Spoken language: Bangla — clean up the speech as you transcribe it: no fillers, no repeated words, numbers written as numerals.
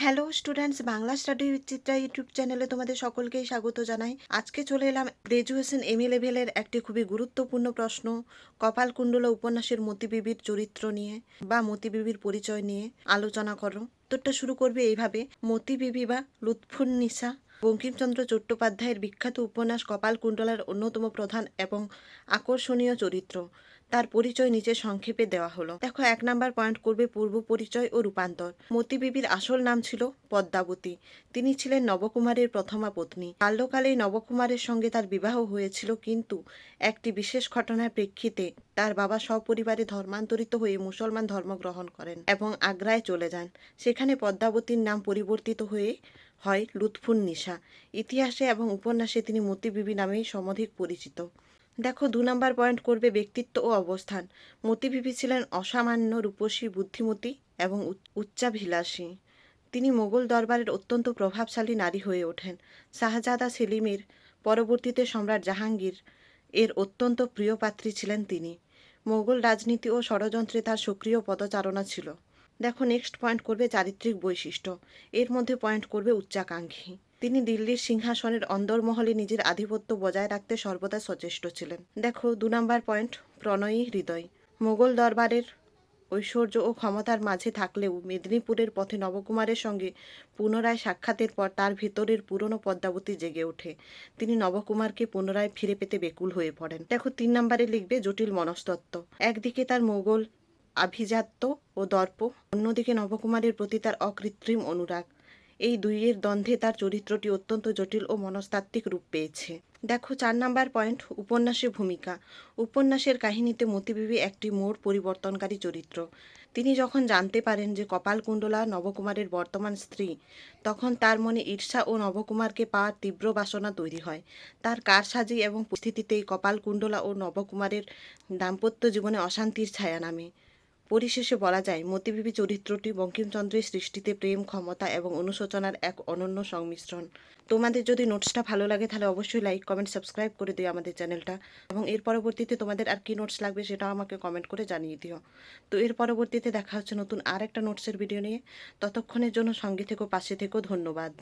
Hello students, Bangla study with Chitra YouTube চ্যানেলে তোমাদের সকলকেই স্বাগত জানাই। আজকে চলে এলাম গ্র্যাজুয়েশন এমএ লেভেলের একটি খুবই গুরুত্বপূর্ণ প্রশ্ন, কপালকুণ্ডলা উপন্যাসের মতিবিবির চরিত্র নিয়ে বা মতিবিবির পরিচয় নিয়ে আলোচনা করো। উত্তরটা শুরু করবে এইভাবে: মতিবিবি বা লুৎফুন্নিসা বঙ্কিমচন্দ্র চট্টোপাধ্যায়ের বিখ্যাত উপন্যাস কপালকুণ্ডলার অন্যতম প্রধান এবং আকর্ষণীয় চরিত্র। তার পরিচয় নিচে সংক্ষেপে দেওয়া হলো। দেখো, 1 নাম্বার পয়েন্ট করবে পূর্ব পরিচয় ও রূপান্তর। মতিবিবির আসল নাম ছিল পদ্মাবতী। তিনি ছিলেন নবকুমারের প্রথমা পত্নী। বাল্যকালেই নবকুমারের সঙ্গে তার বিবাহ হয়েছিল, কিন্তু একটি বিশেষ ঘটনার প্রেক্ষিতে তার বাবা সপরিবারে ধর্মান্তরিত হয়ে মুসলমান ধর্ম গ্রহণ করেন এবং আগ্রায় চলে যান। সেখানে পদ্মাবতীর নাম পরিবর্তিত হয়ে হয় লুৎফুন্নিসা। ইতিহাসে এবং উপন্যাসে তিনি মতিবিবি নামেই সমধিক পরিচিত। দেখো, 2 নাম্বার পয়েন্ট করবে ব্যক্তিত্ব ও অবস্থান। মতিবিবি ছিলেন অসামান্য রূপসী, বুদ্ধিমতী এবং উচ্চাভিলাষী। তিনি মোগল দরবারের অত্যন্ত প্রভাবশালী নারী হয়ে ওঠেন। শাহজাদা সেলিমের, পরবর্তীতে সম্রাট জাহাঙ্গীর এর অত্যন্ত প্রিয় পাত্রী ছিলেন তিনি। মোগল রাজনীতি ও ষড়যন্ত্রে তার সক্রিয় পদচারণা ছিল। দেখো, নেক্সট পয়েন্ট করবে চারিত্রিক বৈশিষ্ট্য। এর মধ্যে পয়েন্ট করবে উচ্চাকাঙ্ক্ষী। তিনি দিল্লির সিংহাসনের অন্দরমহলে নিজের আধিপত্য বজায় রাখতে সর্বদা সচেষ্ট ছিলেন। দেখো, 2 নাম্বার পয়েন্ট প্রণয়ী হৃদয়। মোগল দরবারের ঐশ্বর্য ও ক্ষমতার মাঝে থাকলেও মেদিনীপুরের পথে নবকুমারের সঙ্গে পুনরায় সাক্ষাতের পর তার ভিতরের পুরনো পদ্মাবতী জেগে ওঠে। তিনি নবকুমারকে পুনরায় ফিরে পেতে বেকুল হয়ে পড়েন। দেখো, 3 নাম্বারে লিখবে জটিল মনস্তত্ত্ব। একদিকে তার মোগল আভিজাত্য ও দর্প, অন্যদিকে নবকুমারের প্রতি তার অকৃত্রিম অনুরাগ। এই দুইয়ের দ্বন্দ্বে তার চরিত্রটি অত্যন্ত জটিল ও মনস্তাত্ত্বিক রূপ পেয়েছে। দেখো, 4 নাম্বার পয়েন্ট উপন্যাসের ভূমিকা। উপন্যাসের কাহিনীতে মতিবিবি একটি মোড় পরিবর্তনকারী চরিত্র। তিনি যখন জানতে পারেন যে কপালকুণ্ডলা নবকুমারের বর্তমান স্ত্রী, তখন তার মনে ঈর্ষা ও নবকুমারকে পাওয়ার তীব্র বাসনা তৈরি হয়। তার কারসাজি এবং পরিস্থিতিতেই কপালকুণ্ডলা ও নবকুমারের দাম্পত্য জীবনে অশান্তির ছায়া নামে। পরিশেষে বলা যায়, মতিবিবি চরিত্রটি বঙ্কিমচন্দ্রের সৃষ্টিতে প্রেম, ক্ষমতা এবং অনুশোচনার এক অনন্য সংমিশ্রণ। তোমাদের যদি নোটসটা ভালো লাগে তাহলে অবশ্যই লাইক, কমেন্ট, সাবস্ক্রাইব করে দিও আমাদের চ্যানেলটা, এবং এর পরবর্তীতে তোমাদের আর কি নোটস লাগবে সেটাও আমাকে কমেন্ট করে জানিয়ে দিও। তো এর পরবর্তীতে দেখা হচ্ছে নতুন আর একটা নোটসের ভিডিও নিয়ে। ততক্ষণের জন্য সঙ্গে থেকো, পাশে থেকো। ধন্যবাদ।